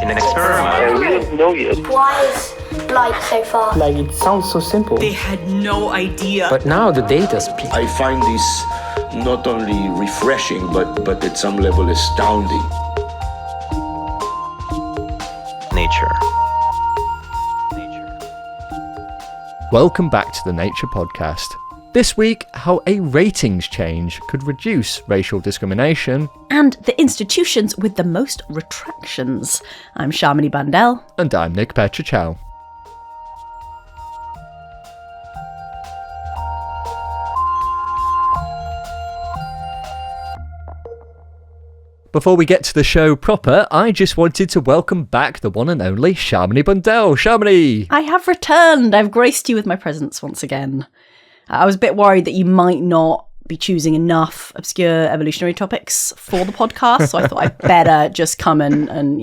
in an experiment. We don't know yet. Why is light so far? Like, it sounds so simple. They had no idea. But now the data speaks. I find this not only refreshing, but at some level astounding. Nature. Welcome back to the Nature Podcast. This week, how a ratings change could reduce racial discrimination. And the institutions with the most retractions. I'm Shamini Bandel. And I'm Nick Petrichow. Before we get to the show proper, I just wanted to welcome back the one and only Shamini Bandel. Shamini! I have returned. I've graced you with my presence once again. I was a bit worried that you might not be choosing enough obscure evolutionary topics for the podcast, so I thought I'd better just come and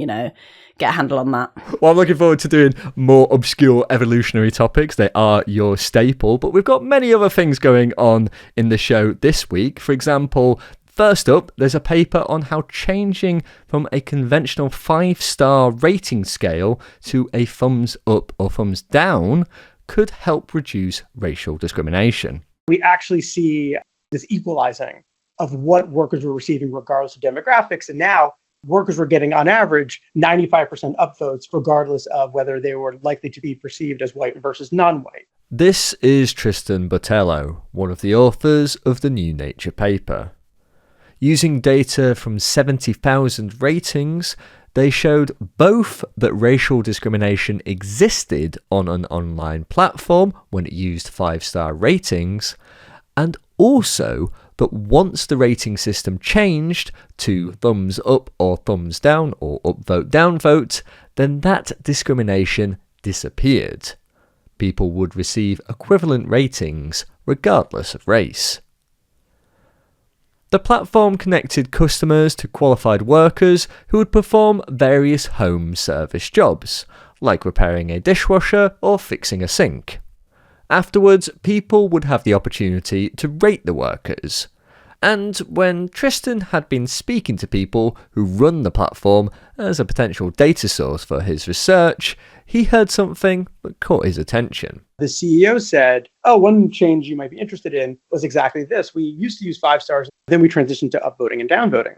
get a handle on that. Well, I'm looking forward to doing more obscure evolutionary topics. They are your staple, but we've got many other things going on in the show this week. For example, first up, there's a paper on how changing from a conventional 5-star rating scale to a thumbs up or thumbs down could help reduce racial discrimination. We actually see this equalizing of what workers were receiving regardless of demographics. And now workers were getting, on average, 95% upvotes regardless of whether they were likely to be perceived as white versus non-white. This is Tristan Botelho, one of the authors of the new Nature paper. Using data from 70,000 ratings, they showed both that racial discrimination existed on an online platform when it used 5-star ratings, and also that once the rating system changed to thumbs up or thumbs down or upvote downvote, then that discrimination disappeared. People would receive equivalent ratings regardless of race. The platform connected customers to qualified workers who would perform various home service jobs, like repairing a dishwasher or fixing a sink. Afterwards, people would have the opportunity to rate the workers. And when Tristan had been speaking to people who run the platform as a potential data source for his research, he heard something that caught his attention. The CEO said, one change you might be interested in was exactly this. We used to use 5 stars, then we transitioned to upvoting and downvoting.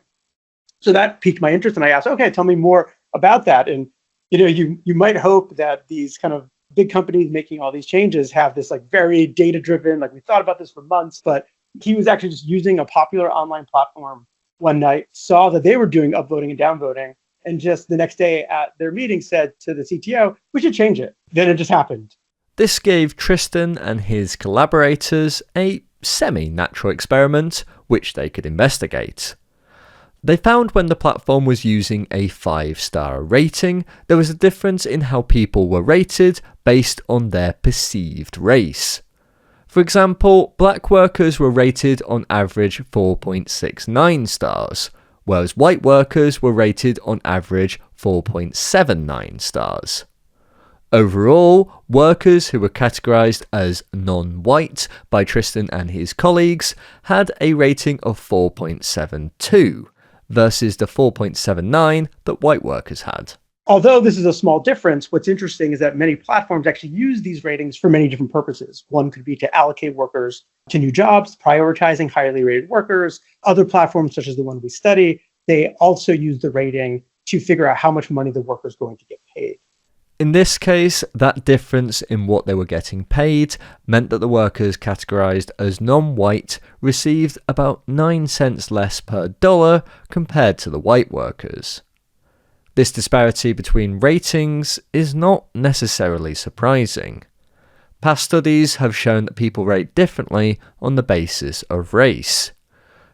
So that piqued my interest, and I asked, okay, tell me more about that. And you might hope that these kind of big companies making all these changes have this very data-driven, we thought about this for months, but he was actually just using a popular online platform one night, saw that they were doing upvoting and downvoting, and just the next day at their meeting said to the CTO, we should change it. Then it just happened. This gave Tristan and his collaborators a semi-natural experiment which they could investigate. They found when the platform was using a 5-star rating, there was a difference in how people were rated based on their perceived race. For example, black workers were rated on average 4.69 stars, whereas white workers were rated on average 4.79 stars. Overall, workers who were categorised as non-white by Tristan and his colleagues had a rating of 4.72 versus the 4.79 that white workers had. Although this is a small difference, what's interesting is that many platforms actually use these ratings for many different purposes. One could be to allocate workers to new jobs, prioritizing highly rated workers. Other platforms, such as the one we study, they also use the rating to figure out how much money the worker is going to get paid. In this case, that difference in what they were getting paid meant that the workers categorised as non-white received about 9 cents less per dollar compared to the white workers. This disparity between ratings is not necessarily surprising. Past studies have shown that people rate differently on the basis of race.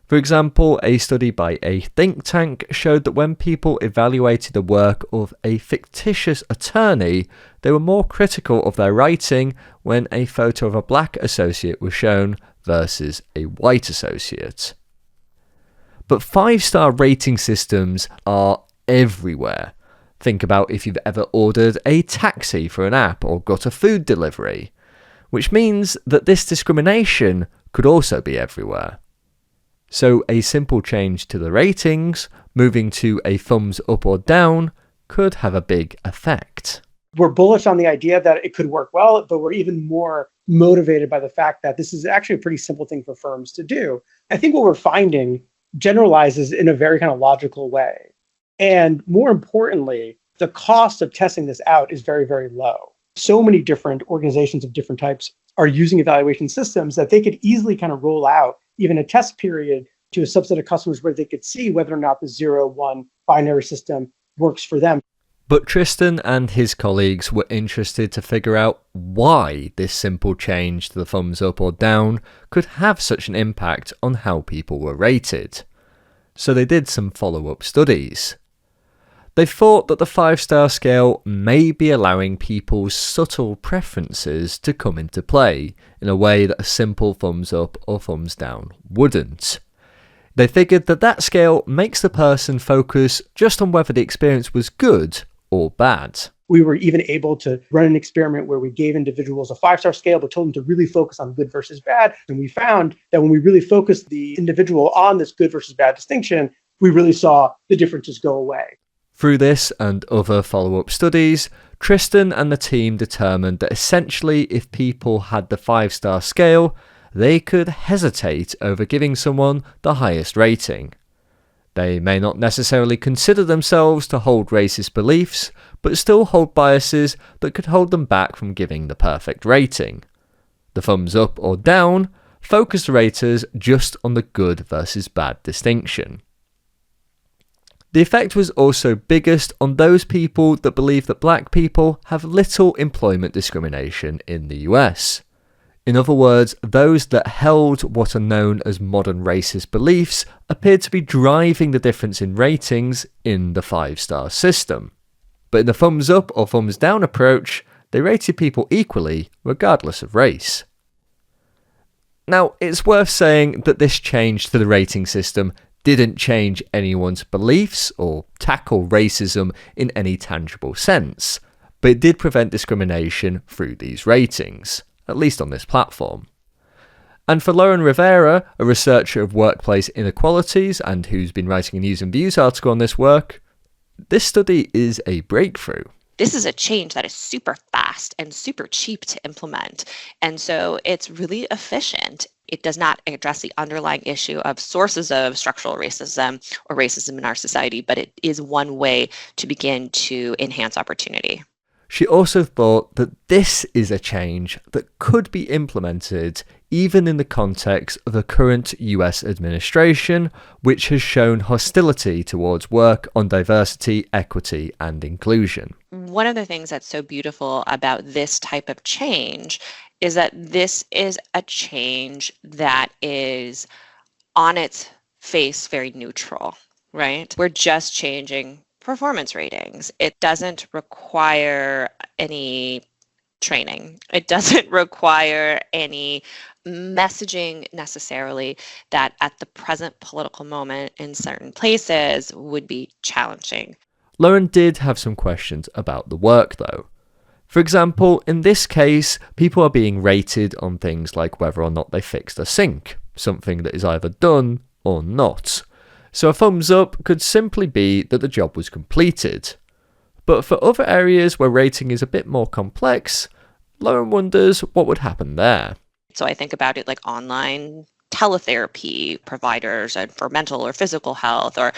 For example, a study by a think tank showed that when people evaluated the work of a fictitious attorney, they were more critical of their writing when a photo of a black associate was shown versus a white associate. But 5-star rating systems are everywhere. Think about if you've ever ordered a taxi for an app or got a food delivery, which means that this discrimination could also be everywhere. So a simple change to the ratings, moving to a thumbs up or down, could have a big effect. We're bullish on the idea that it could work well, but we're even more motivated by the fact that this is actually a pretty simple thing for firms to do. I think what we're finding generalizes in a very kind of logical way. And more importantly, the cost of testing this out is very, very low. So many different organizations of different types are using evaluation systems that they could easily kind of roll out even a test period to a subset of customers where they could see whether or not the 0-1 binary system works for them. But Tristan and his colleagues were interested to figure out why this simple change to the thumbs up or down could have such an impact on how people were rated. So they did some follow-up studies. They thought that the 5-star scale may be allowing people's subtle preferences to come into play in a way that a simple thumbs up or thumbs down wouldn't. They figured that that scale makes the person focus just on whether the experience was good or bad. We were even able to run an experiment where we gave individuals a 5-star scale, but told them to really focus on good versus bad. And we found that when we really focused the individual on this good versus bad distinction, we really saw the differences go away. Through this and other follow-up studies, Tristan and the team determined that essentially if people had the 5-star scale, they could hesitate over giving someone the highest rating. They may not necessarily consider themselves to hold racist beliefs, but still hold biases that could hold them back from giving the perfect rating. The thumbs up or down focus the raters just on the good versus bad distinction. The effect was also biggest on those people that believe that black people have little employment discrimination in the US. In other words, those that held what are known as modern racist beliefs appeared to be driving the difference in ratings in the 5-star system. But in the thumbs up or thumbs down approach, they rated people equally regardless of race. Now, it's worth saying that this change to the rating system didn't change anyone's beliefs or tackle racism in any tangible sense, but it did prevent discrimination through these ratings, at least on this platform. And for Lauren Rivera, a researcher of workplace inequalities and who's been writing a News and Views article on this work, this study is a breakthrough. This is a change that is super fast and super cheap to implement. And so it's really efficient. It does not address the underlying issue of sources of structural racism or racism in our society, but it is one way to begin to enhance opportunity. She also thought that this is a change that could be implemented even in the context of the current US administration, which has shown hostility towards work on diversity, equity, and inclusion. One of the things that's so beautiful about this type of change is that this is a change that is on its face very neutral, right? We're just changing performance ratings. It doesn't require any training. It doesn't require any messaging necessarily that at the present political moment in certain places would be challenging. Lauren did have some questions about the work though. For example, in this case, people are being rated on things like whether or not they fixed a sink, something that is either done or not. So a thumbs up could simply be that the job was completed. But for other areas where rating is a bit more complex, Lauren wonders what would happen there. So I think about it like online teletherapy providers and for mental or physical health, or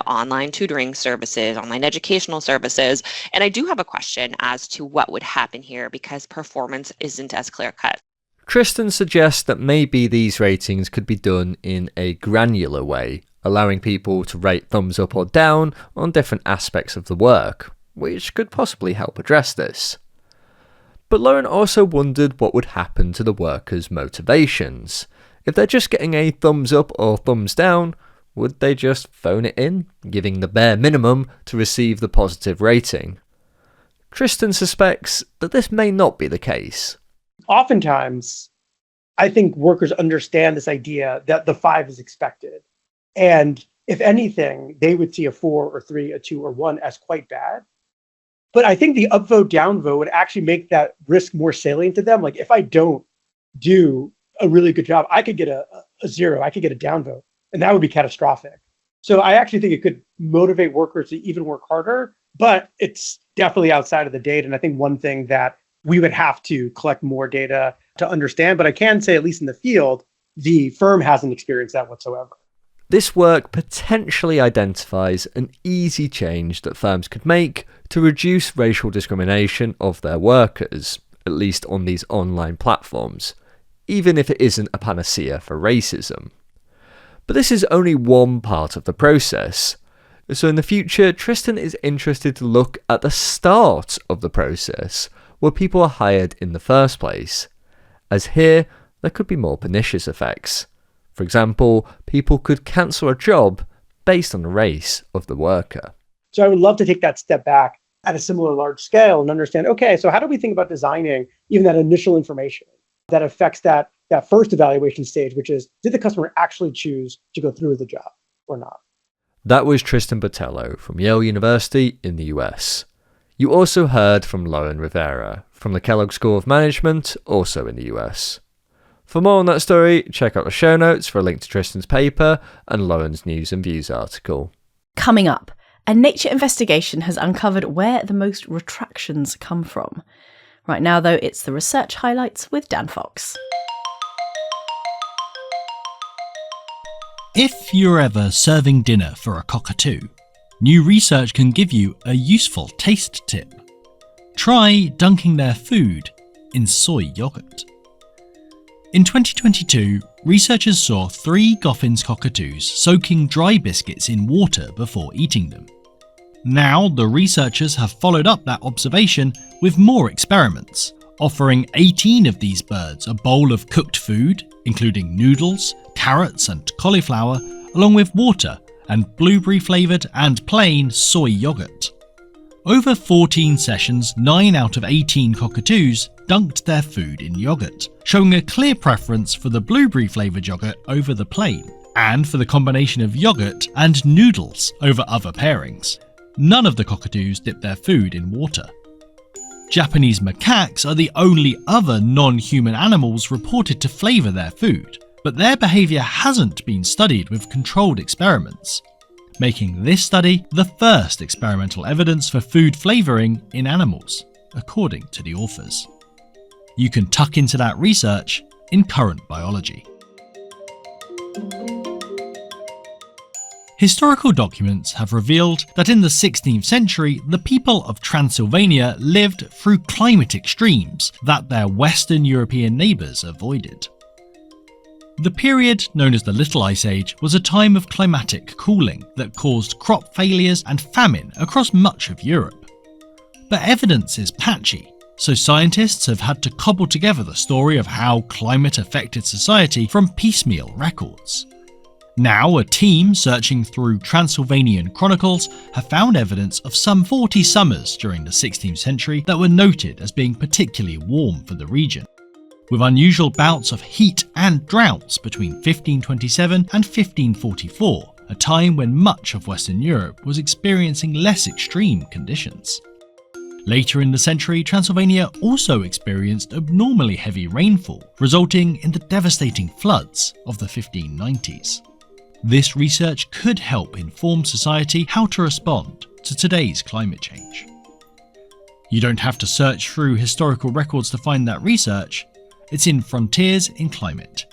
online tutoring services, online educational services. And I do have a question as to what would happen here because performance isn't as clear cut. Tristan suggests that maybe these ratings could be done in a granular way, allowing people to rate thumbs up or down on different aspects of the work, which could possibly help address this. But Lauren also wondered what would happen to the workers' motivations. If they're just getting a thumbs up or thumbs down, would they just phone it in, giving the bare minimum to receive the positive rating? Tristan suspects that this may not be the case. Oftentimes, I think workers understand this idea that the 5 is expected. And if anything, they would see a 4 or 3, a 2 or 1 as quite bad. But I think the upvote, downvote would actually make that risk more salient to them. Like if I don't do a really good job, I could get a 0, I could get a downvote, and that would be catastrophic. So I actually think it could motivate workers to even work harder but it's definitely outside of the data. And I think one thing that we would have to collect more data to understand, but I can say, at least in the field, the firm hasn't experienced that whatsoever. This work potentially identifies an easy change that firms could make to reduce racial discrimination of their workers, at least on these online platforms, even if it isn't a panacea for racism. But this is only one part of the process. So in the future, Tristan is interested to look at the start of the process, where people are hired in the first place, as here there could be more pernicious effects. For example, people could cancel a job based on the race of the worker. So I would love to take that step back at a similar large scale and understand, okay, so how do we think about designing even that initial information that affects that first evaluation stage, which is, did the customer actually choose to go through with the job or not? That was Tristan Botelho from Yale University in the US. You also heard from Lauren Rivera from the Kellogg School of Management, also in the US. For more on that story, check out the show notes for a link to Tristan's paper and Lauren's News and Views article. Coming up, a Nature investigation has uncovered where the most retractions come from. Right now, though, it's the research highlights with Dan Fox. If you're ever serving dinner for a cockatoo, new research can give you a useful taste tip. Try dunking their food in soy yogurt. In 2022, researchers saw 3 Goffin's cockatoos soaking dry biscuits in water before eating them. Now, the researchers have followed up that observation with more experiments, offering 18 of these birds a bowl of cooked food, including noodles, carrots and cauliflower, along with water and blueberry-flavoured and plain soy yogurt. Over 14 sessions, 9 out of 18 cockatoos dunked their food in yogurt, showing a clear preference for the blueberry-flavoured yogurt over the plain, and for the combination of yogurt and noodles over other pairings. None of the cockatoos dipped their food in water. Japanese macaques are the only other non-human animals reported to flavour their food, but their behaviour hasn't been studied with controlled experiments, making this study the first experimental evidence for food flavouring in animals, according to the authors. You can tuck into that research in Current Biology. Historical documents have revealed that in the 16th century, the people of Transylvania lived through climate extremes that their Western European neighbours avoided. The period, known as the Little Ice Age, was a time of climatic cooling that caused crop failures and famine across much of Europe. But evidence is patchy, so scientists have had to cobble together the story of how climate affected society from piecemeal records. Now, a team searching through Transylvanian chronicles have found evidence of some 40 summers during the 16th century that were noted as being particularly warm for the region, with unusual bouts of heat and droughts between 1527 and 1544, a time when much of Western Europe was experiencing less extreme conditions. Later in the century, Transylvania also experienced abnormally heavy rainfall, resulting in the devastating floods of the 1590s. This research could help inform society how to respond to today's climate change. You don't have to search through historical records to find that research. It's in Frontiers in Climate.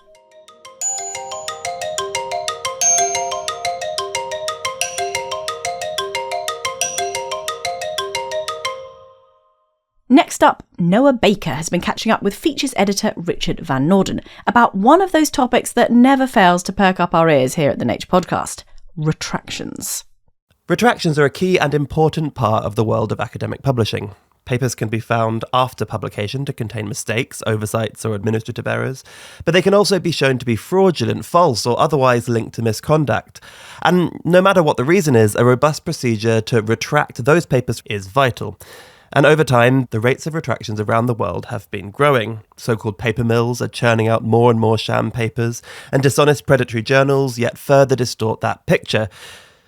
Next up, Noah Baker has been catching up with features editor Richard Van Norden about one of those topics that never fails to perk up our ears here at the Nature Podcast, retractions. Retractions are a key and important part of the world of academic publishing. Papers can be found after publication to contain mistakes, oversights, or administrative errors, but they can also be shown to be fraudulent, false, or otherwise linked to misconduct. And no matter what the reason is, a robust procedure to retract those papers is vital. And over time, the rates of retractions around the world have been growing. So-called paper mills are churning out more and more sham papers, and dishonest predatory journals yet further distort that picture.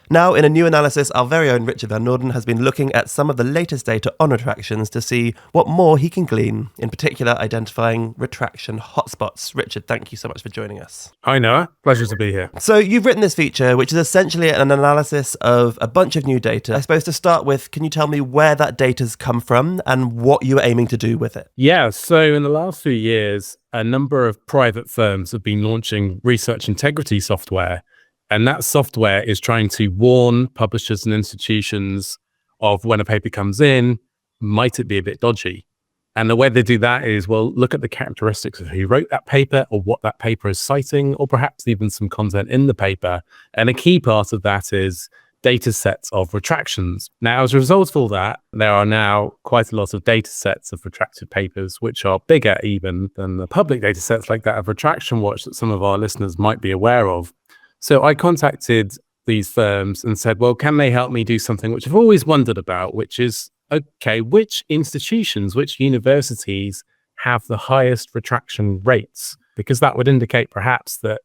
Now, in a new analysis, our very own Richard Van Noorden has been looking at some of the latest data on retractions to see what more he can glean, in particular identifying retraction hotspots. Richard, thank you so much for joining us. Hi, Noah. Pleasure to be here. So you've written this feature, which is essentially an analysis of a bunch of new data. I suppose to start with, can you tell me where that data's come from and what you were aiming to do with it? Yeah, so in the last few years, a number of private firms have been launching research integrity software. And that software is trying to warn publishers and institutions of when a paper comes in, might it be a bit dodgy? And the way they do that is, well, look at the characteristics of who wrote that paper or what that paper is citing, or perhaps even some content in the paper. And a key part of that is data sets of retractions. Now, as a result of all that, there are now quite a lot of data sets of retracted papers, which are bigger even than the public data sets like that of Retraction Watch that some of our listeners might be aware of. So I contacted these firms and said, well, can they help me do something which I've always wondered about, which is, okay, which institutions, which universities have the highest retraction rates? Because that would indicate perhaps that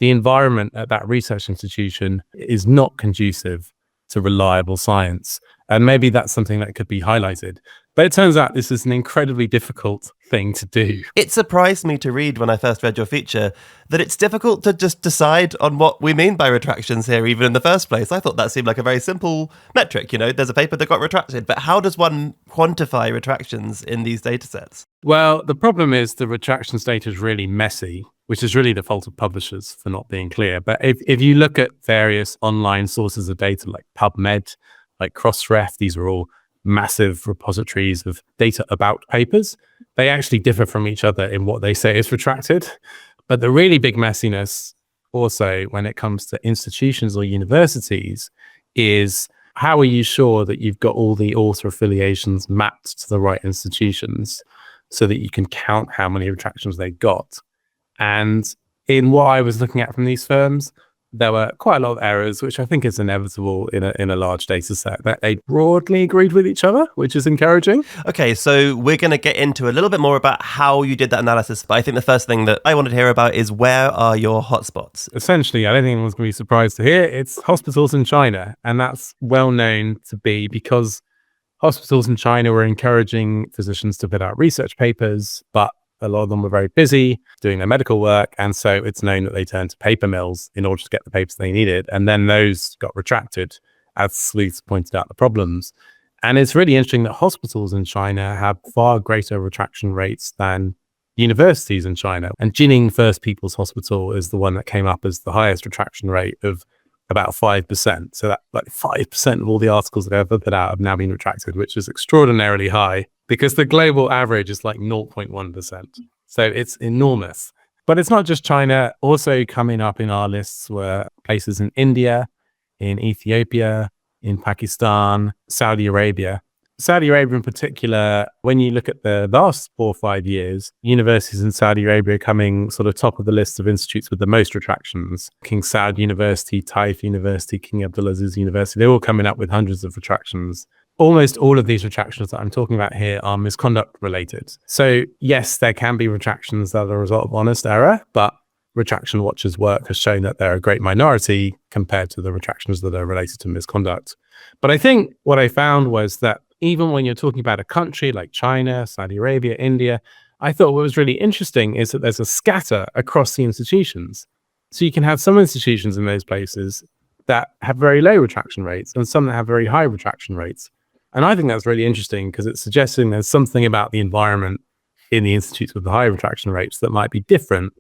the environment at that research institution is not conducive to reliable science. And maybe that's something that could be highlighted. But it turns out this is an incredibly difficult thing to do. It surprised me to read when I first read your feature that it's difficult to just decide on what we mean by retractions here, even in the first place. I thought that seemed like a very simple metric. You know, there's a paper that got retracted, but how does one quantify retractions in these data sets? Well, the problem is the retractions data is really messy, which is really the fault of publishers for not being clear. But if you look at various online sources of data like PubMed, like Crossref, these are all massive repositories of data about papers. They actually differ from each other in what they say is retracted. But the really big messiness also when it comes to institutions or universities is how are you sure that you've got all the author affiliations mapped to the right institutions so that you can count how many retractions they got? And in what I was looking at from these firms, there were quite a lot of errors, which I think is inevitable in a large data set, that they broadly agreed with each other, which is encouraging. Okay, so we're going to get into a little bit more about how you did that analysis. But I think the first thing that I wanted to hear about is where are your hotspots? Essentially, I don't think anyone's going to be surprised to hear it's hospitals in China. And that's well known to be because hospitals in China were encouraging physicians to put out research papers, but a lot of them were very busy doing their medical work. And so it's known that they turned to paper mills in order to get the papers they needed. And then those got retracted as sleuths pointed out the problems. And it's really interesting that hospitals in China have far greater retraction rates than universities in China. And Jining First People's Hospital is the one that came up as the highest retraction rate of about 5%. So that like 5% of all the articles that I've ever put out have now been retracted, which is extraordinarily high because the global average is like 0.1%. So it's enormous. But it's not just China. Also coming up in our lists were places in India, in Ethiopia, in Pakistan, Saudi Arabia. Saudi Arabia in particular, when you look at the last 4 or 5 years, universities in Saudi Arabia are coming sort of top of the list of institutes with the most retractions. King Saud University, Taif University, King Abdulaziz University, they're all coming up with hundreds of retractions. Almost all of these retractions that I'm talking about here are misconduct related. So yes, there can be retractions that are a result of honest error, but Retraction Watch's work has shown that they're a great minority compared to the retractions that are related to misconduct. But I think what I found was that even when you're talking about a country like China, Saudi Arabia, India, I thought what was really interesting is that there's a scatter across the institutions. So you can have some institutions in those places that have very low retraction rates and some that have very high retraction rates. And I think that's really interesting because it's suggesting there's something about the environment in the institutes with the high retraction rates that might be different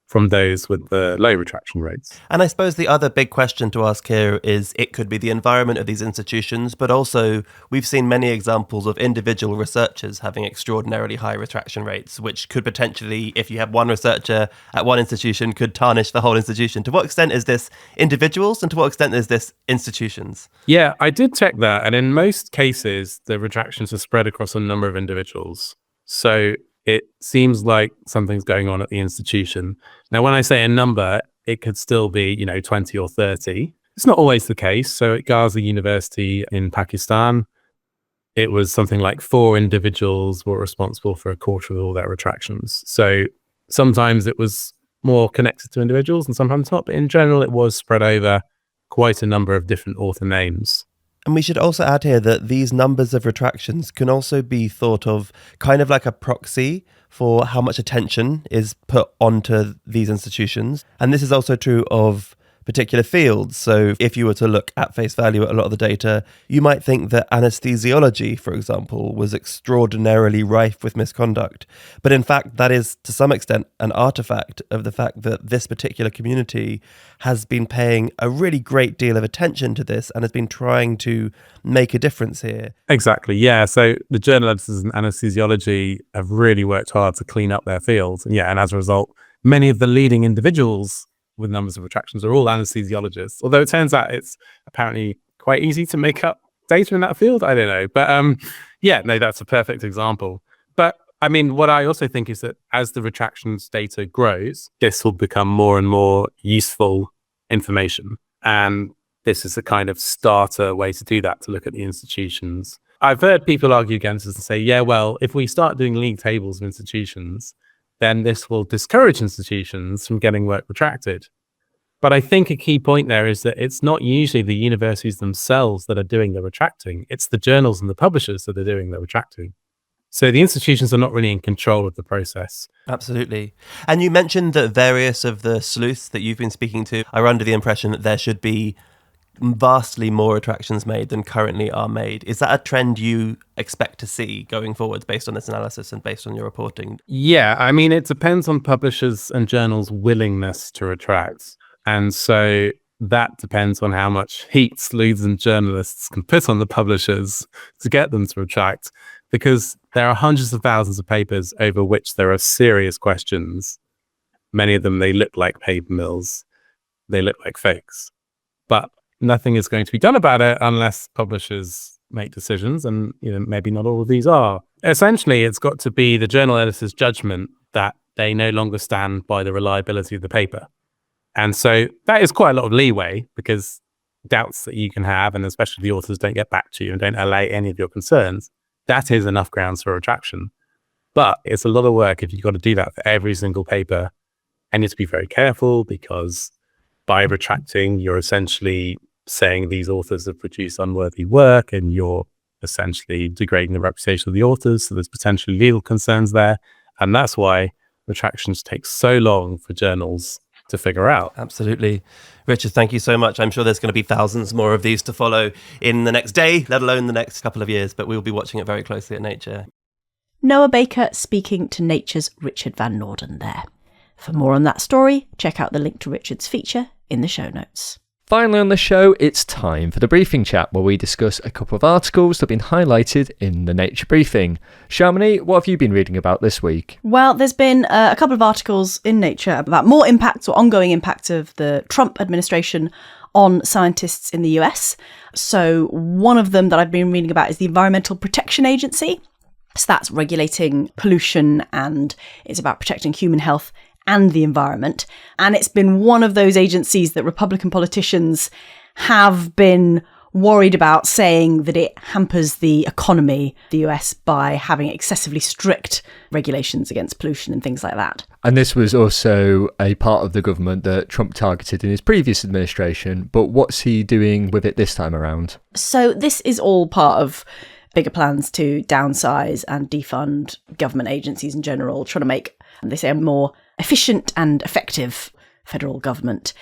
from those with the low retraction rates. And I suppose the other big question to ask here is it could be the environment of these institutions, but also we've seen many examples of individual researchers having extraordinarily high retraction rates, which could potentially, if you have one researcher at one institution, could tarnish the whole institution. To what extent is this individuals and to what extent is this institutions? Yeah, I did check that. And in most cases, the retractions are spread across a number of individuals. So it seems like something's going on at the institution. Now, when I say a number, it could still be, 20 or 30. It's not always the case. So at Gazi University in Pakistan, it was something like 4 individuals were responsible for a quarter of all their retractions. So sometimes it was more connected to individuals and sometimes not. But in general, it was spread over quite a number of different author names. And we should also add here that these numbers of retractions can also be thought of kind of like a proxy for how much attention is put onto these institutions. And this is also true of particular fields. So if you were to look at face value at a lot of the data, you might think that anesthesiology, for example, was extraordinarily rife with misconduct. But in fact, that is to some extent an artifact of the fact that this particular community has been paying a really great deal of attention to this and has been trying to make a difference here. Exactly, yeah. So the journal editors in anesthesiology have really worked hard to clean up their fields. And as a result, many of the leading individuals with numbers of retractions are all anesthesiologists, although it turns out it's apparently quite easy to make up data in that field. I don't know, but that's a perfect example. But I mean, what I also think is that as the retractions data grows, this will become more and more useful information, and this is a kind of starter way to do that, to look at the institutions. I've heard people argue against this and say, well, if we start doing league tables of institutions, then this will discourage institutions from getting work retracted. But I think a key point there is that it's not usually the universities themselves that are doing the retracting. It's the journals and the publishers that are doing the retracting. So the institutions are not really in control of the process. Absolutely. And you mentioned that various of the sleuths that you've been speaking to are under the impression that there should be vastly more retractions made than currently are made. Is that a trend you expect to see going forward based on this analysis and based on your reporting? Yeah, I mean, it depends on publishers and journals' willingness to retract. And so that depends on how much heat sleuths and journalists can put on the publishers to get them to retract, because there are hundreds of thousands of papers over which there are serious questions. Many of them, they look like paper mills. They look like fakes. But nothing is going to be done about it unless publishers make decisions, and maybe not all of these are. Essentially, it's got to be the journal editor's judgment that they no longer stand by the reliability of the paper. And so that is quite a lot of leeway, because doubts that you can have, and especially the authors don't get back to you and don't allay any of your concerns, that is enough grounds for retraction. But it's a lot of work if you've got to do that for every single paper, and you have to be very careful, because by retracting, you're essentially saying these authors have produced unworthy work, and you're essentially degrading the reputation of the authors. So there's potentially legal concerns there. And that's why retractions take so long for journals to figure out. Absolutely. Richard, thank you so much. I'm sure there's going to be thousands more of these to follow in the next day, let alone the next couple of years, but we'll be watching it very closely at Nature. Noah Baker speaking to Nature's Richard Van Noorden there. For more on that story, check out the link to Richard's feature in the show notes. Finally on the show, it's time for the briefing chat, where we discuss a couple of articles that have been highlighted in the Nature briefing. Shamini, what have you been reading about this week? Well, there's been a couple of articles in Nature about more impacts or ongoing impacts of the Trump administration on scientists in the US. So one of them that I've been reading about is the Environmental Protection Agency. So that's regulating pollution, and it's about protecting human health and the environment. And it's been one of those agencies that Republican politicians have been worried about, saying that it hampers the economy, the US, by having excessively strict regulations against pollution and things like that. And this was also a part of the government that Trump targeted in his previous administration. But what's he doing with it this time around? So this is all part of bigger plans to downsize and defund government agencies in general, trying to make, they say, a more efficient and effective federal government.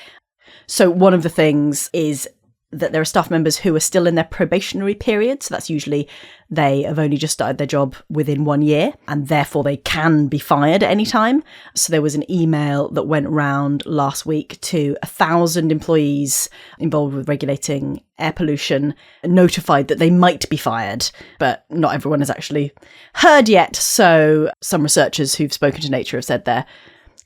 So one of the things is that there are staff members who are still in their probationary period. So that's usually they have only just started their job within 1 year, and therefore they can be fired at any time. So there was an email that went round last week to 1,000 employees involved with regulating air pollution, notified that they might be fired, but not everyone has actually heard yet. So some researchers who've spoken to Nature have said they're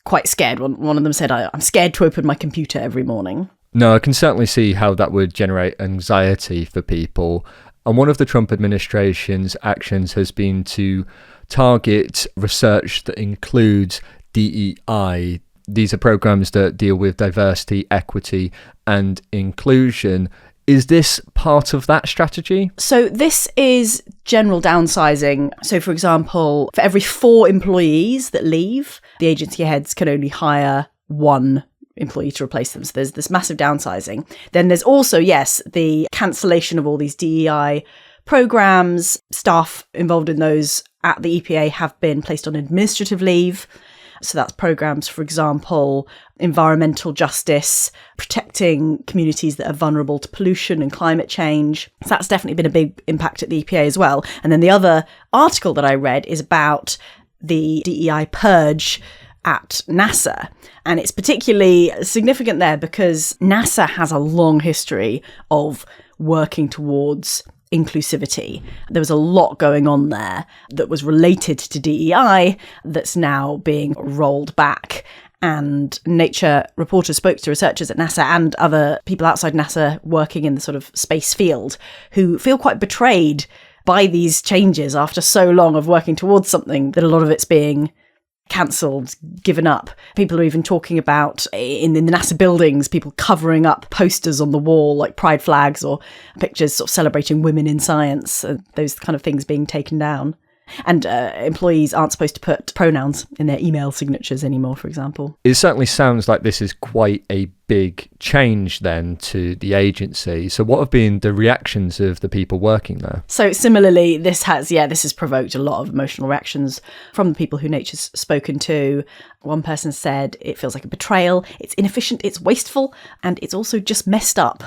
quite scared. One of them said, I'm scared to open my computer every morning. No, I can certainly see how that would generate anxiety for people. And one of the Trump administration's actions has been to target research that includes DEI. These are programs that deal with diversity, equity, and inclusion. Is this part of that strategy? So this is general downsizing. So, for example, for every 4 employees that leave, the agency heads can only hire 1 employee to replace them. So there's this massive downsizing. Then there's also, yes, the cancellation of all these DEI programs. Staff involved in those at the EPA have been placed on administrative leave. So that's programs, for example, environmental justice, protecting communities that are vulnerable to pollution and climate change. So that's definitely been a big impact at the EPA as well. And then the other article that I read is about the DEI purge at NASA. And it's particularly significant there because NASA has a long history of working towards inclusivity. There was a lot going on there that was related to DEI that's now being rolled back. And Nature reporters spoke to researchers at NASA and other people outside NASA working in the sort of space field who feel quite betrayed by these changes after so long of working towards something that a lot of it's being cancelled, given up. People are even talking about in the NASA buildings, people covering up posters on the wall like pride flags or pictures sort of celebrating women in science, those kind of things being taken down. And employees aren't supposed to put pronouns in their email signatures anymore, for example. It certainly sounds like this is quite a big change then to the agency. So what have been the reactions of the people working there? So similarly, this has provoked a lot of emotional reactions from the people who Nature's spoken to. One person said it feels like a betrayal, it's inefficient, it's wasteful, and it's also just messed up.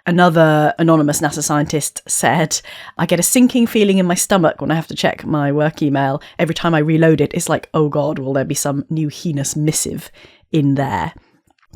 Another anonymous NASA scientist said, I get a sinking feeling in my stomach when I have to check my work email. Every time I reload it, it's like, oh God, will there be some new heinous missive in there?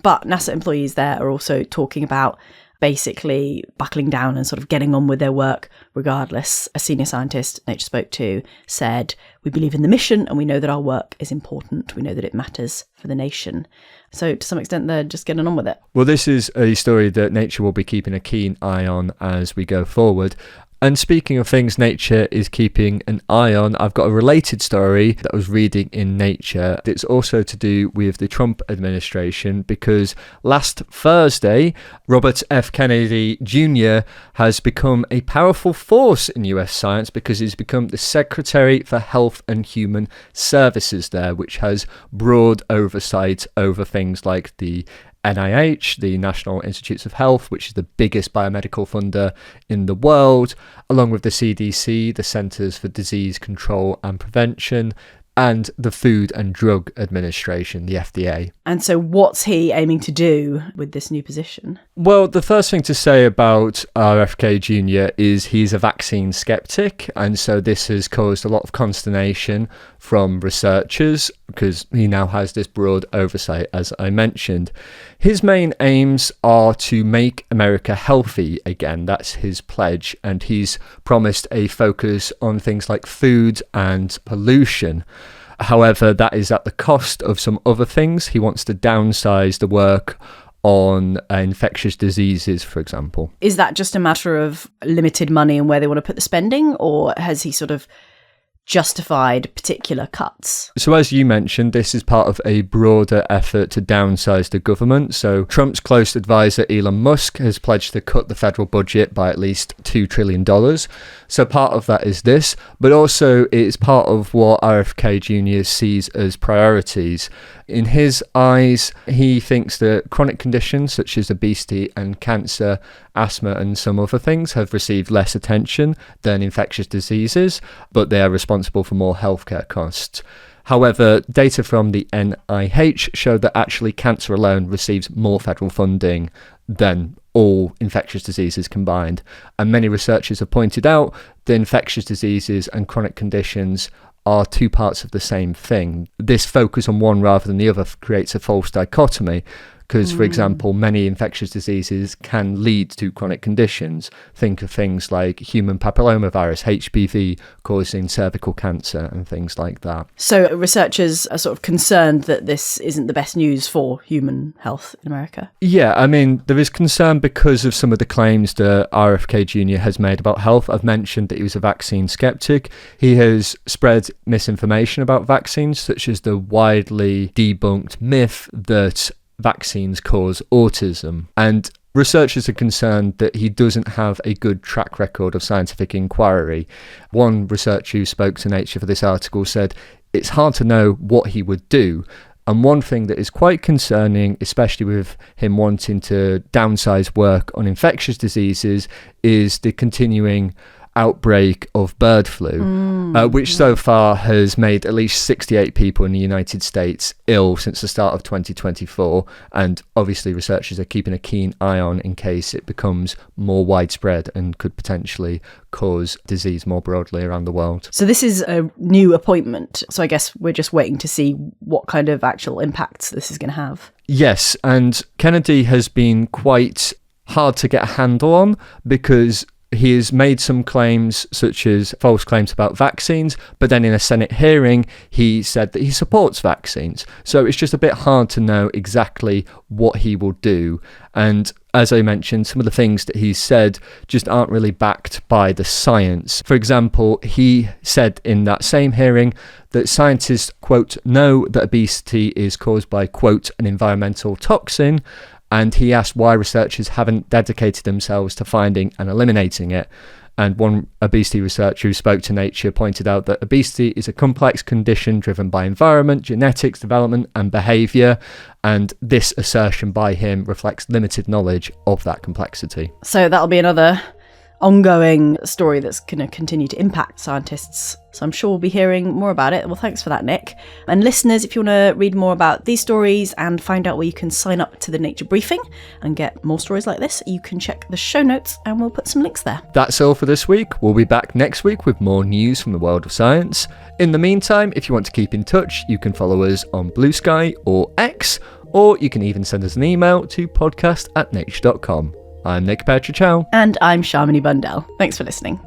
But NASA employees there are also talking about basically buckling down and sort of getting on with their work regardless. A senior scientist Nature spoke to said, we believe in the mission and we know that our work is important. We know that it matters for the nation. So to some extent, they're just getting on with it. Well, this is a story that Nature will be keeping a keen eye on as we go forward. And speaking of things Nature is keeping an eye on, I've got a related story that I was reading in Nature. It's also to do with the Trump administration because last Thursday, Robert F. Kennedy Jr. has become a powerful force in US science because he's become the Secretary for Health and Human Services there, which has broad oversight over things like the NIH, the National Institutes of Health, which is the biggest biomedical funder in the world, along with the CDC, the Centers for Disease Control and Prevention, and the Food and Drug Administration, the FDA. And so what's he aiming to do with this new position? Well, the first thing to say about RFK Jr. is he's a vaccine skeptic, and so this has caused a lot of consternation from researchers because he now has this broad oversight, as I mentioned. His main aims are to make America healthy again. That's his pledge, and he's promised a focus on things like food and pollution. However, that is at the cost of some other things. He wants to downsize the work on infectious diseases, for example. Is that just a matter of limited money and where they want to put the spending, or has he sort of justified particular cuts? So as you mentioned, this is part of a broader effort to downsize the government. So Trump's close advisor Elon Musk has pledged to cut the federal budget by at least $2 trillion. So part of that is this, but also it's part of what RFK Jr. sees as priorities. In his eyes, he thinks that chronic conditions such as obesity and cancer, asthma and some other things have received less attention than infectious diseases, but they are responsible for more healthcare costs. However, data from the NIH show that actually cancer alone receives more federal funding than all infectious diseases combined. And many researchers have pointed out that infectious diseases and chronic conditions are two parts of the same thing. This focus on one rather than the other creates a false dichotomy because, for example, many infectious diseases can lead to chronic conditions. Think of things like human papillomavirus, HPV, causing cervical cancer and things like that. So researchers are sort of concerned that this isn't the best news for human health in America? Yeah, I mean, there is concern because of some of the claims that RFK Jr. has made about health. I've mentioned that he was a vaccine skeptic. He has spread misinformation about vaccines, such as the widely debunked myth that vaccines cause autism. And researchers are concerned that he doesn't have a good track record of scientific inquiry. One researcher who spoke to Nature for this article said, it's hard to know what he would do. And one thing that is quite concerning, especially with him wanting to downsize work on infectious diseases, is the continuing outbreak of bird flu, which so far has made at least 68 people in the United States ill since the start of 2024. And obviously researchers are keeping a keen eye on in case it becomes more widespread and could potentially cause disease more broadly around the world. So this is a new appointment. So I guess we're just waiting to see what kind of actual impacts this is going to have. Yes, and Kennedy has been quite hard to get a handle on because he has made some claims, such as false claims about vaccines, but then in a Senate hearing, he said that he supports vaccines. So it's just a bit hard to know exactly what he will do. And as I mentioned, some of the things that he's said just aren't really backed by the science. For example, he said in that same hearing that scientists, quote, know that obesity is caused by, quote, an environmental toxin, and he asked why researchers haven't dedicated themselves to finding and eliminating it. And one obesity researcher who spoke to Nature pointed out that obesity is a complex condition driven by environment, genetics, development, and behaviour. And this assertion by him reflects limited knowledge of that complexity. So that'll be another ongoing story that's going to continue to impact scientists. So I'm sure we'll be hearing more about it. Well, thanks for that, Nick. And listeners, if you want to read more about these stories and find out where you can sign up to the Nature Briefing and get more stories like this, you can check the show notes and we'll put some links there. That's all for this week. We'll be back next week with more news from the world of science. In the meantime, if you want to keep in touch, you can follow us on Blue Sky or X, or you can even send us an email to podcast@nature.com. I'm Nick Petrichow. And I'm Shamini Bundell. Thanks for listening.